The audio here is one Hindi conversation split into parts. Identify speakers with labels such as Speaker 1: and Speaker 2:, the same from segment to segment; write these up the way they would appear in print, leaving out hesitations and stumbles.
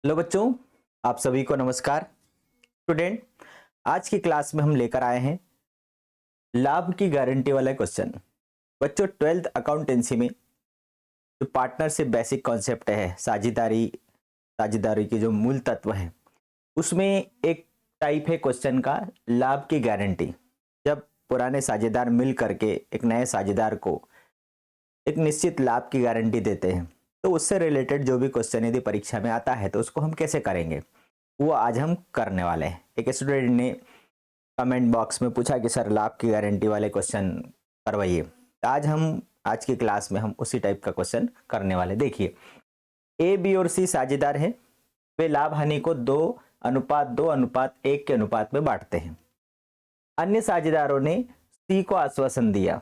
Speaker 1: हेलो बच्चों, आप सभी को नमस्कार। स्टूडेंट, आज की क्लास में हम लेकर आए हैं लाभ की गारंटी वाला क्वेश्चन। बच्चों, 12th अकाउंटेंसी में जो पार्टनरशिप बेसिक कॉन्सेप्ट है, साझेदारी साझेदारी के जो मूल तत्व हैं, उसमें एक टाइप है क्वेश्चन का लाभ की गारंटी। जब पुराने साझेदार मिल करके एक नए साझेदार को एक निश्चित लाभ की गारंटी देते हैं, तो उससे रिलेटेड जो भी क्वेश्चन यदि परीक्षा में आता है तो उसको हम कैसे करेंगे, वो आज हम करने वाले हैं। एक स्टूडेंट ने कमेंट बॉक्स में पूछा कि सर लाभ की गारंटी वाले क्वेश्चन करवाइए, तो आज की क्लास में हम उसी टाइप का क्वेश्चन करने वाले। देखिए, ए, बी और सी साझेदार हैं। वे लाभ हानि को 2:2:1 के अनुपात में बांटते हैं। अन्य साझेदारों ने सी को आश्वासन दिया।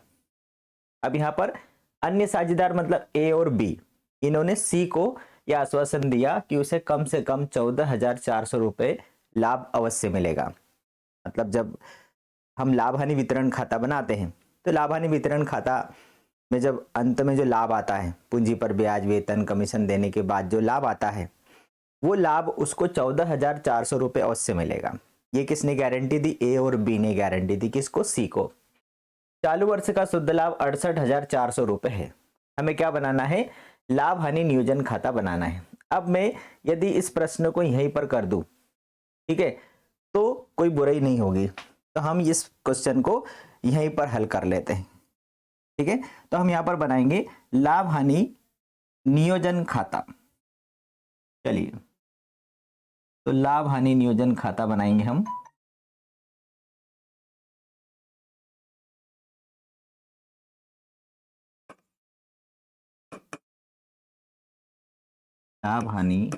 Speaker 1: अब यहाँ पर अन्य साझेदार मतलब ए और बी, इन्होंने सी को यह आश्वासन दिया कि उसे कम से कम 14,400 रुपये लाभ अवश्य मिलेगा। मतलब जब हम लाभ हानि वितरण खाता बनाते हैं तो लाभ हानि वितरण खाता में जब अंत में जो लाभ आता है, पूंजी पर ब्याज, वेतन, कमीशन देने के बाद जो लाभ आता है, वो लाभ उसको 14,400 रुपये अवश्य मिलेगा। ये किसने गारंटी दी? ए और बी ने गारंटी दी। किसको? सी को। चालू वर्ष का शुद्ध लाभ 68,400 रुपये है। हमें क्या बनाना है? लाभ हानि नियोजन खाता बनाना है। अब मैं यदि इस प्रश्न को यहीं पर कर दूं, ठीक है, तो कोई बुराई नहीं होगी। तो हम इस क्वेश्चन को यहीं पर हल कर लेते हैं। ठीक है, तो हम यहां पर बनाएंगे लाभ हानि नियोजन खाता। चलिए, तो लाभ हानि नियोजन खाता बनाएंगे हम। लाभ हानि,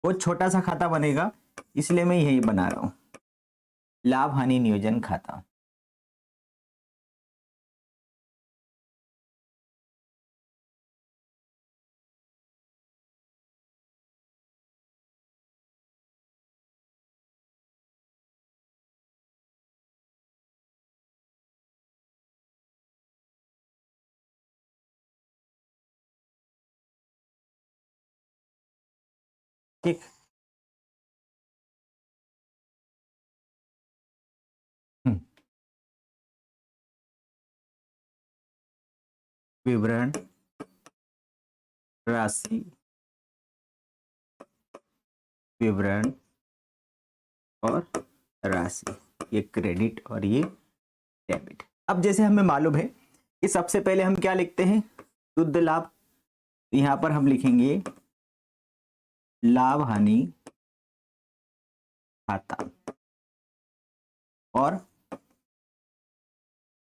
Speaker 1: वो छोटा सा खाता बनेगा, इसलिए मैं यही बना रहा हूं, लाभ हानि नियोजन खाता। ठीक, विवरण, राशि, विवरण और राशि, ये क्रेडिट और ये डेबिट। अब जैसे हमें मालूम है कि सबसे पहले हम क्या लिखते हैं? शुद्ध लाभ। यहां पर हम लिखेंगे लाभ हानि खाता और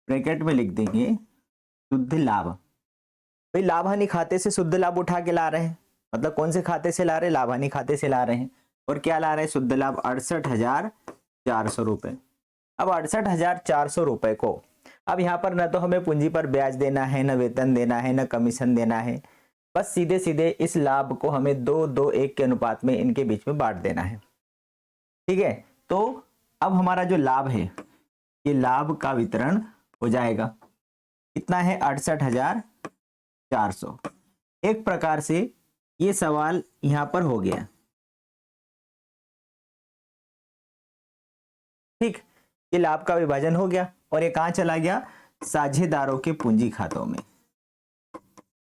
Speaker 1: ब्रैकेट में लिख देंगे शुद्ध लाभ। भाई, लाभ हानि खाते से शुद्ध लाभ उठा के ला रहे हैं, मतलब कौन से खाते से ला रहे हैं? लाभ हानि खाते से ला रहे हैं। और क्या ला रहे हैं? शुद्ध लाभ 68,400 रुपए। अब 68,400 रुपए को, अब यहाँ पर न तो हमें पूंजी पर ब्याज देना है, न वेतन देना है, न कमीशन देना है, बस सीधे सीधे इस लाभ को हमें 2:1 के अनुपात में इनके बीच में बांट देना है। ठीक है, तो अब हमारा जो लाभ है, ये लाभ का वितरण हो जाएगा। कितना है? 68,400। एक प्रकार से ये सवाल यहां पर हो गया। ठीक, ये लाभ का विभाजन हो गया और ये कहां चला गया? साझेदारों के पूंजी खातों में,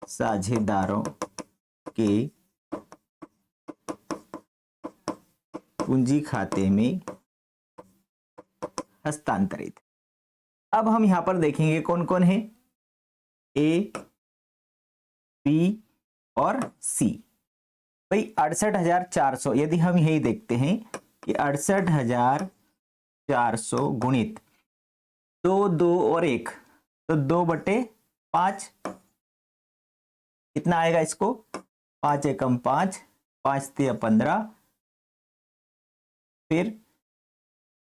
Speaker 1: साझेदारों के पूंजी खाते में हस्तांतरित। अब हम यहां पर देखेंगे कौन कौन है, ए, बी और सी। भाई 68,400, यदि हम यही देखते हैं कि 68,400 गुणित 2, 2 और 1, तो 2/5 कितना आएगा? इसको 5 एकम 5, 5 तिया 15, फिर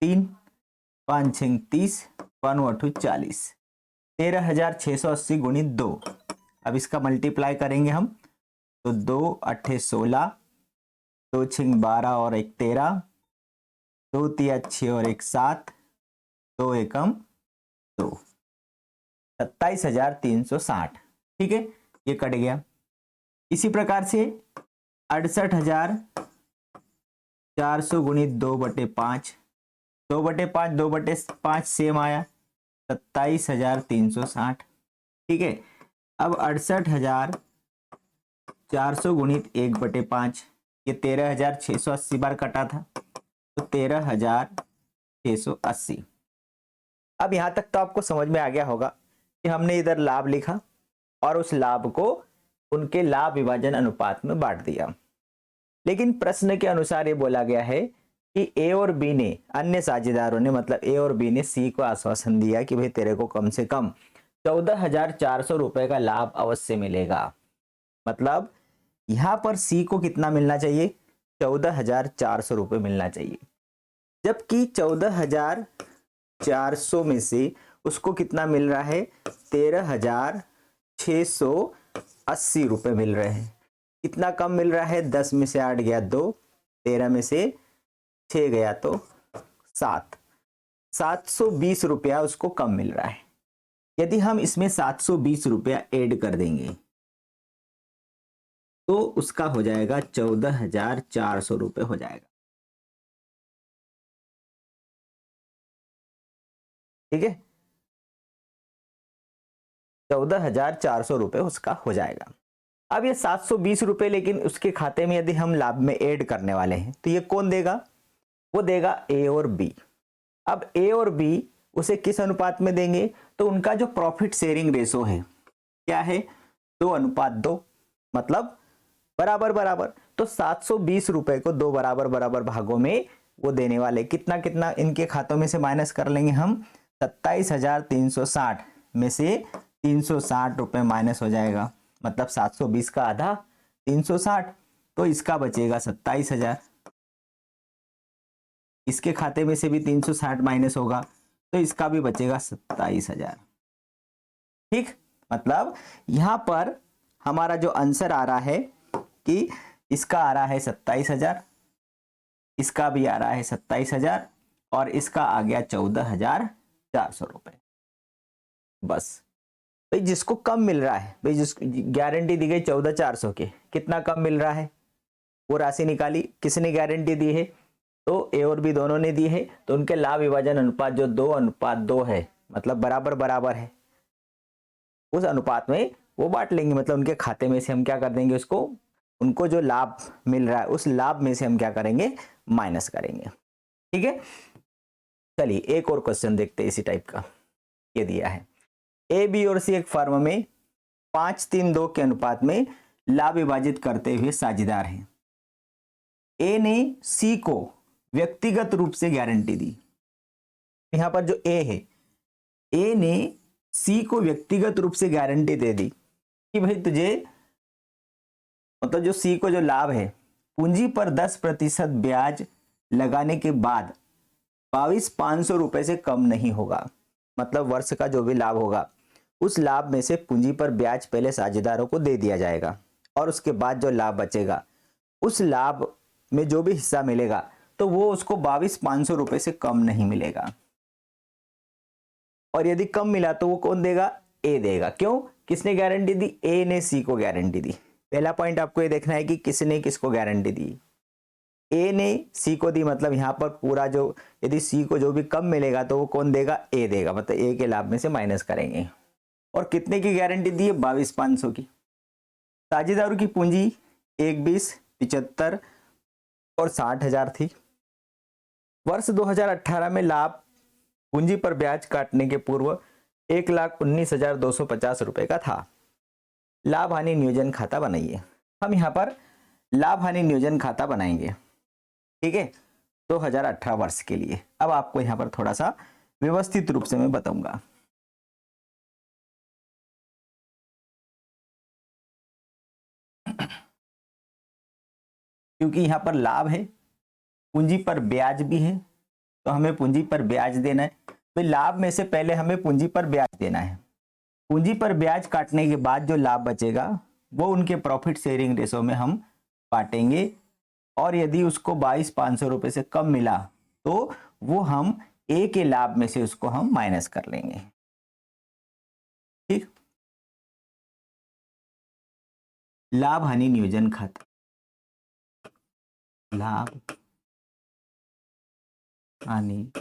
Speaker 1: 3, 5 छंग 30, 5 40, 13,680 गुणित 2। अब इसका मल्टीप्लाई करेंगे हम, तो 2 8 16, 2 छंग 12 और 1 13, 2 तिया 6 और 1 7, 2 एकम 2, 27,360। ठीक है, ये कट गया। इसी प्रकार से 68,400 गुणित 2/5, 2/5 2/5 सेम आया 27,360। ठीक है, अब 68,400 गुणित 1/5, ये 13,680 बार कटा था तो 13,680। अब यहां तक तो आपको समझ में आ गया होगा कि हमने इधर लाभ लिखा और उस लाभ को उनके लाभ विभाजन अनुपात में बांट दिया। लेकिन प्रश्न के अनुसार ये बोला गया है कि ए और बी ने, अन्य साझेदारों ने, मतलब ए और बी ने सी को आश्वासन दिया कि भाई तेरे को कम से कम 14,400 रुपए का लाभ अवश्य मिलेगा। मतलब यहां पर सी को कितना मिलना चाहिए? 14,400 रुपए मिलना चाहिए, जबकि 14,400 में से उसको कितना मिल रहा है? 13,680 रुपए मिल रहे हैं। कितना कम मिल रहा है? 10 में से 8 गया 2, 13 में से 6 गया तो 7, 720 रुपया उसको कम मिल रहा है। यदि हम इसमें 720 रुपया ऐड कर देंगे तो उसका हो जाएगा 14,400 रुपये हो जाएगा। ठीक है, 14,400 रुपये उसका हो जाएगा। अब ये 720 रुपये लेकिन उसके खाते में यदि हम लाभ में ऐड करने वाले हैं तो ये कौन देगा? वो देगा ए और बी। अब ए और बी उसे किस अनुपात में देंगे? तो उनका जो प्रॉफिट शेयरिंग रेशो है क्या है? 2:2, मतलब बराबर बराबर। तो 720 रुपए को 2 बराबर बराबर भागों में वो देने वाले। कितना कितना इनके खातों में से माइनस कर लेंगे हम? 27,360 में से 360 रुपए माइनस हो जाएगा, मतलब 720 का आधा 360, तो इसका बचेगा 27,000। इसके खाते में से भी 360 माइनस होगा तो इसका भी बचेगा 27,000। ठीक, मतलब यहां पर हमारा जो आंसर आ रहा है कि इसका आ रहा है 27,000, इसका भी आ रहा है 27,000 और इसका आ गया 14,400 रुपए। बस भाई, जिसको कम मिल रहा है, भाई जिस गारंटी दी गई 14,400 की, कितना कम मिल रहा है वो राशि निकाली। किसने गारंटी दी है? तो ए और बी दोनों ने दी है। तो उनके लाभ विभाजन अनुपात जो 2:2 है, मतलब बराबर बराबर है, उस अनुपात में वो बांट लेंगे। मतलब उनके खाते में से हम क्या कर देंगे? उसको, उनको जो लाभ मिल रहा है उस लाभ में से हम क्या करेंगे? माइनस करेंगे। ठीक है, चलिए एक और क्वेश्चन देखते हैं इसी टाइप का। ये दिया है ए, बी और सी एक फर्म में 5-3-2 के अनुपात में लाभ विभाजित करते हुए साझेदार हैं। ए ने सी को व्यक्तिगत रूप से गारंटी दी। यहां पर जो ए है, ए ने सी को व्यक्तिगत रूप से गारंटी दे दी कि भाई तुझे, मतलब जो सी को जो लाभ है, पूंजी पर 10% ब्याज लगाने के बाद 22,500 रुपए से कम नहीं होगा। मतलब वर्ष का जो भी लाभ होगा उस लाभ में से पूंजी पर ब्याज पहले साझेदारों को दे दिया जाएगा और उसके बाद जो लाभ बचेगा उस लाभ में जो भी हिस्सा मिलेगा तो वो उसको 22,500 रुपए से कम नहीं मिलेगा। और यदि कम मिला तो वो कौन देगा? ए देगा। क्यों? किसने गारंटी दी? ए ने सी को गारंटी दी। पहला पॉइंट आपको ये देखना है कि किसने किसको गारंटी दी। ए ने सी को दी, मतलब यहां पर पूरा जो, यदि सी को जो भी कम मिलेगा तो वो कौन देगा? ए देगा। मतलब ए के लाभ में से माइनस करेंगे। और कितने की गारंटी दी है? 22,500 की। साझेदारों की पूंजी 21, 75 और 60,000 थी। वर्ष 2018 में लाभ पूंजी पर ब्याज काटने के पूर्व 1,19,250 रुपए का था। लाभ हानि नियोजन खाता बनाइए। हम यहाँ पर लाभ हानि नियोजन खाता बनाएंगे। ठीक है, 2018 वर्ष के लिए। अब आपको यहाँ पर थोड़ा सा व्यवस्थित रूप से मैं बताऊंगा। क्योंकि यहाँ पर लाभ है, पूंजी पर ब्याज भी है, तो हमें पूंजी पर ब्याज देना है। तो लाभ में से पहले हमें पूंजी पर ब्याज देना है। पूंजी पर ब्याज काटने के बाद जो लाभ बचेगा वो उनके प्रॉफिट शेयरिंग रेशो में हम बांटेंगे। और यदि उसको 22,500 रुपए से कम मिला तो वो हम ए के लाभ में से उसको हम माइनस कर लेंगे। ठीक, लाभ हानि नियोजन खाता। लाभ हानि,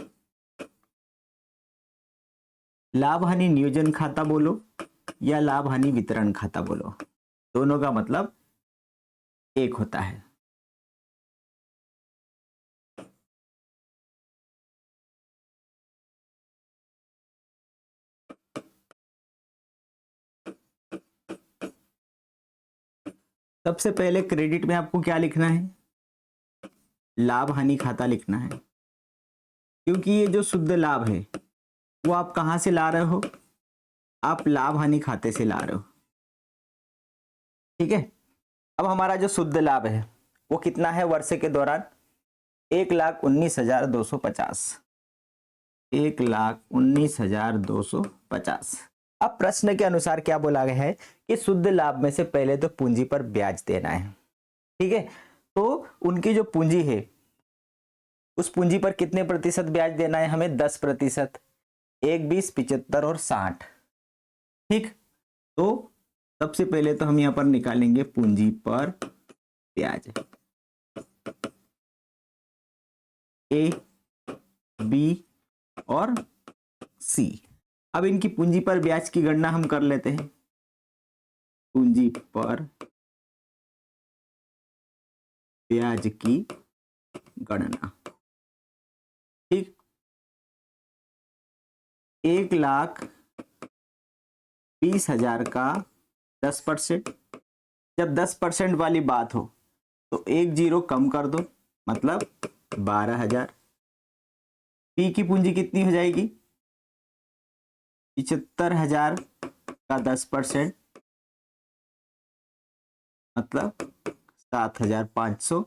Speaker 1: लाभ हानि नियोजन खाता बोलो या लाभ हानि वितरण खाता बोलो, दोनों का मतलब एक होता है। सबसे पहले क्रेडिट में आपको क्या लिखना है, लाभ हानि खाता लिखना है, क्योंकि ये जो शुद्ध लाभ है वो आप कहां से ला रहे हो, आप लाभ हानि खाते से ला रहे हो। ठीक है, अब हमारा जो शुद्ध लाभ है वो कितना है वर्ष के दौरान, 1,19,250, 1,19,250। अब प्रश्न के अनुसार क्या बोला गया है कि शुद्ध लाभ में से पहले तो पूंजी पर ब्याज देना है। ठीक है, तो उनकी जो पूंजी है उस पूंजी पर कितने प्रतिशत ब्याज देना है हमें, 10%, 1, 20, 75 और 60। ठीक, तो सबसे पहले तो हम यहां पर निकालेंगे पूंजी पर ब्याज, ए, बी और सी। अब इनकी पूंजी पर ब्याज की गणना हम कर लेते हैं, पूंजी पर ब्याज की गणना। ठीक, 1,20,000 का 10%, जब 10% वाली बात हो तो एक जीरो कम कर दो, मतलब 12,000। पी की पूंजी कितनी हो जाएगी, 75,000 का 10%, मतलब 7,500।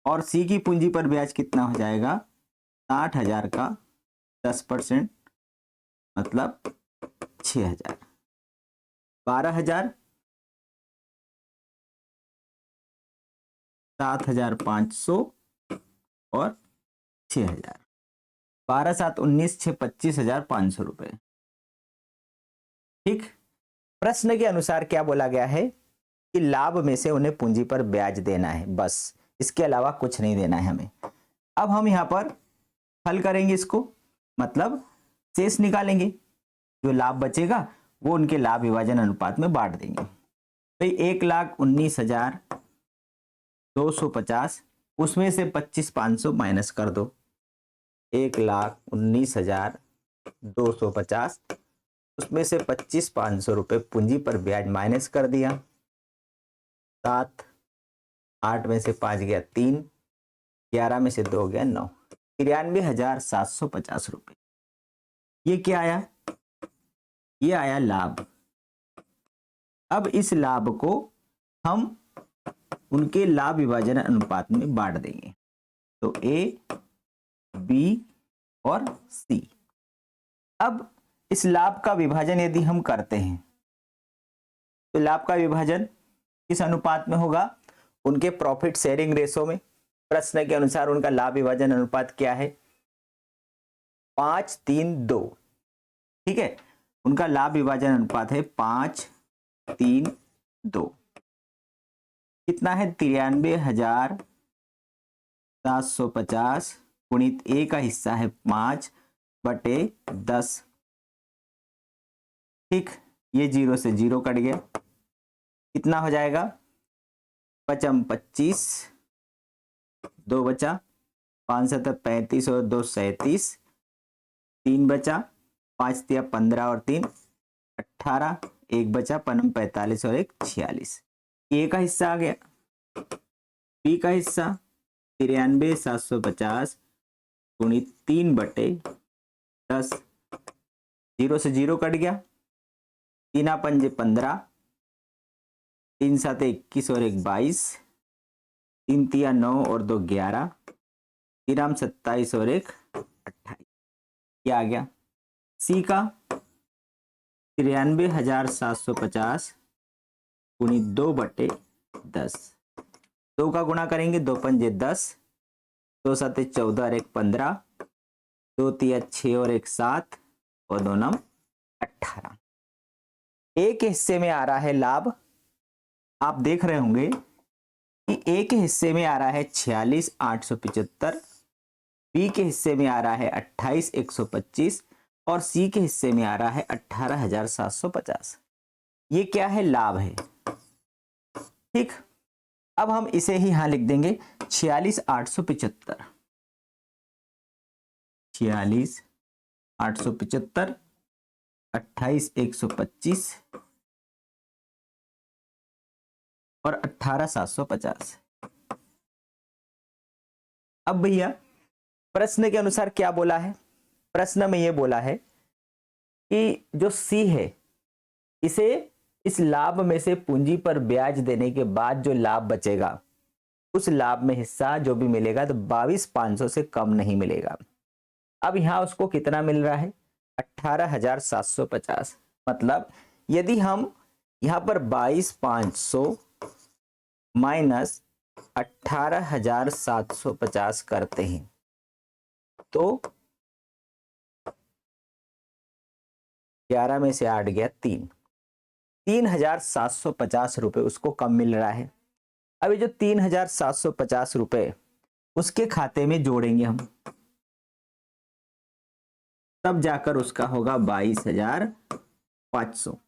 Speaker 1: और सी की पूंजी पर ब्याज कितना हो जाएगा, 60,000 का 10%, मतलब 6,000। 12,000, 7,500 और 6,000, 12, 7, 19, 6, 25,500 रुपए। ठीक, प्रश्न के अनुसार क्या बोला गया है कि लाभ में से उन्हें पूंजी पर ब्याज देना है, बस, इसके अलावा कुछ नहीं देना है हमें। अब हम यहां पर हल करेंगे इसको, मतलब शेष निकालेंगे, जो लाभ बचेगा वो उनके लाभ विभाजन अनुपात में बांट देंगे। भाई 1,19,250, उसमें से 25,500 माइनस कर दो, 1,19,250, उसमें से 25,500 रुपये पूंजी पर ब्याज माइनस कर दिया, 7, 8 में से 5 गया 3, 11 में से 2 गया 9, 93,750 रुपये। ये क्या आया, ये आया लाभ। अब इस लाभ को हम उनके लाभ विभाजन अनुपात में बांट देंगे, तो ए, बी और सी। अब इस लाभ का विभाजन यदि हम करते हैं तो लाभ का विभाजन किस अनुपात में होगा, उनके प्रॉफिट शेयरिंग रेशो में। प्रश्न के अनुसार उनका लाभ विभाजन अनुपात क्या है, 5:3:2। ठीक है, उनका लाभ विभाजन अनुपात है 5:3:2। कितना है, 93,750 गुणित ए का हिस्सा है 5/10। ठीक, ये 0 से 0 कट गया, कितना हो जाएगा, 5 25, 2 बचा, 5 7 35 और 2 37, 3 बचा, 5 3 15 और 3 18, 1 बचा, 5 45 और 1 46। ए का हिस्सा आ गया, बी का हिस्सा 93,750 गुणित 3/10, 0 से 0 कट गया, 3 5 15, 3 7 21 और 1 22, 3 3 9 और 2 11, 3 27 और 1 28। क्या आ गया, सी का 93,750 गुणित 2/10, 2 का गुणा करेंगे, 2 पंजे 10, 2 7 14 और 1 15, 2 3 6 और 1 7 और 2 9 18। एक हिस्से में आ रहा है लाभ, आप देख रहे होंगे कि ए के हिस्से में आ रहा है 46,875, बी के हिस्से में आ रहा है 28,125 और सी के हिस्से में आ रहा है 18,750। ये क्या है? लाभ है। ठीक, अब हम इसे ही यहां लिख देंगे 46,875, 46,875, 28,125 और 18,750। अब भैया प्रश्न के अनुसार क्या बोला है? प्रश्न में यह बोला है कि जो सी है इसे इस लाभ में से पूंजी पर ब्याज देने के बाद जो लाभ बचेगा उस लाभ में हिस्सा जो भी मिलेगा तो 22,500 से कम नहीं मिलेगा। अब यहां उसको कितना मिल रहा है? 18,750। मतलब यदि हम यहां पर 22,500 माइनस 18,750 करते हैं तो 11 में से 8 गया 3,750 रुपए उसको कम मिल रहा है। अभी जो 3,750 रुपए उसके खाते में जोड़ेंगे हम, तब जाकर उसका होगा 22,500।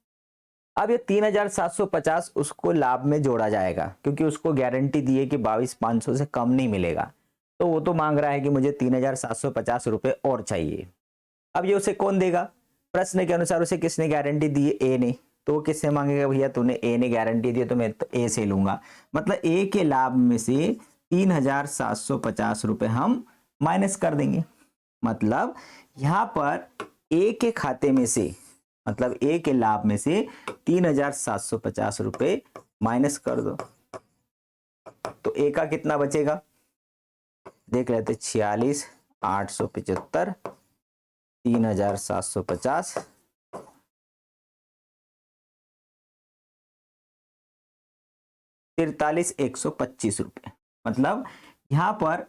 Speaker 1: अब ये 3,750 उसको लाभ में जोड़ा जाएगा क्योंकि उसको गारंटी दी है कि 22,500 से कम नहीं मिलेगा, तो वो तो मांग रहा है कि मुझे 3,750 रुपए और चाहिए। अब ये उसे कौन देगा? प्रश्न के अनुसार उसे किसने गारंटी दी है? ए ने। तो वो किससे मांगेगा? भैया तूने ए ने गारंटी दी है तो मैं तो ए से लूंगा। मतलब ए के लाभ में से 3,750 रुपए हम माइनस कर देंगे। मतलब यहां पर ए के खाते में से, मतलब ए के लाभ में से 3,750 रुपए माइनस कर दो तो ए का कितना बचेगा? देख लेते, 46,875, 3,750, 43,125 रुपए। मतलब यहां पर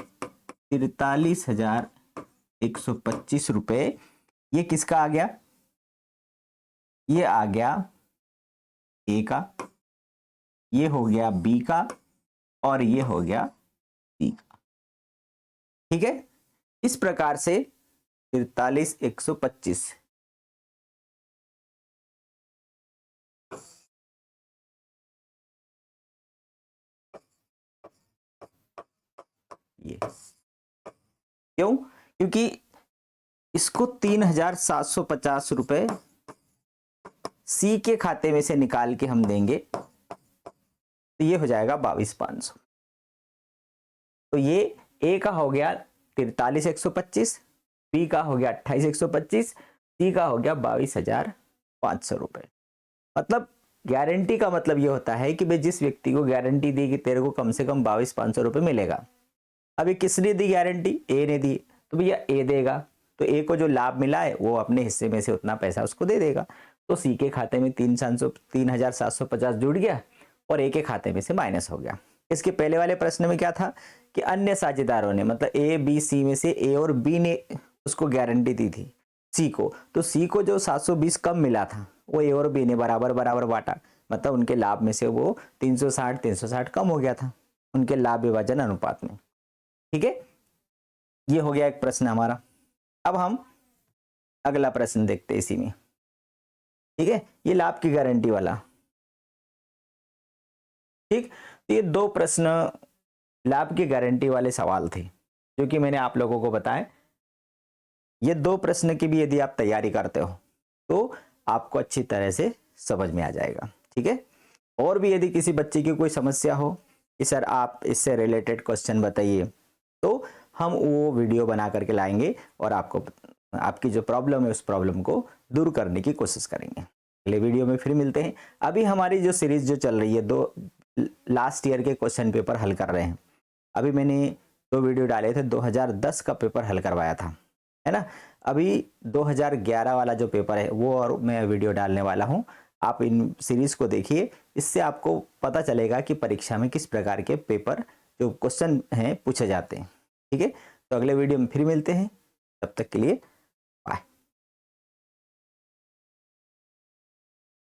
Speaker 1: 43,125 रुपए ये किसका आ गया? ये आ गया ए का, ये हो गया बी का और ये हो गया सी का। ठीक है, इस प्रकार से 43,125 ये क्यों? क्योंकि इसको 3,750 रुपए सी के खाते में से निकाल के हम देंगे तो ये हो जाएगा 22,500। तो ये ए का हो गया 43,125, बी का हो गया 28,125, सी का हो गया 22,500 रुपए। मतलब गारंटी का मतलब ये होता है कि भाई जिस व्यक्ति को गारंटी दी कि तेरे को कम से कम 22,500 रुपए मिलेगा। अभी किसने दी गारंटी? ए ने दी, तो भैया ए देगा, तो ए को जो लाभ मिला है वो अपने हिस्से में से उतना पैसा उसको दे देगा। तो सी के खाते में 3,750 जुड़ गया और ए के खाते में से माइनस हो गया। इसके पहले वाले प्रश्न में क्या था कि अन्य साझेदारों ने, मतलब ए बी सी में से ए और बी ने उसको गारंटी दी थी सी को, तो सी को जो 720 कम मिला था वो ए और बी ने बराबर बराबर बांटा। मतलब उनके लाभ में से वो 360 कम हो गया था उनके लाभ विभाजन अनुपात में। ठीक है, ये हो गया एक प्रश्न हमारा। अब हम अगला प्रश्न देखते हैं इसी में। ठीक है, ये लाभ की गारंटी वाला। ठीक, तो ये दो प्रश्न लाभ की गारंटी वाले सवाल थे जो कि मैंने आप लोगों को बताया। ये दो प्रश्न की भी यदि आप तैयारी करते हो तो आपको अच्छी तरह से समझ में आ जाएगा। ठीक है, और भी यदि किसी बच्चे की कोई समस्या हो कि सर आप इससे रिलेटेड क्वेश्चन बताइए तो हम वो वीडियो बना करके लाएंगे और आपको आपकी जो प्रॉब्लम है उस प्रॉब्लम को दूर करने की कोशिश करेंगे। अगले वीडियो में फिर मिलते हैं। अभी हमारी जो सीरीज जो चल रही है, दो लास्ट ईयर के क्वेश्चन पेपर हल कर रहे हैं। अभी मैंने 2 वीडियो डाले थे, 2010 का पेपर हल करवाया था, है ना। अभी 2011 वाला जो पेपर है वो और मैं वीडियो डालने वाला हूँ। आप इन सीरीज को देखिए, इससे आपको पता चलेगा कि परीक्षा में किस प्रकार के पेपर जो क्वेश्चन हैं पूछे जाते हैं। ठीक है, तो अगले वीडियो में फिर मिलते हैं, तब तक के लिए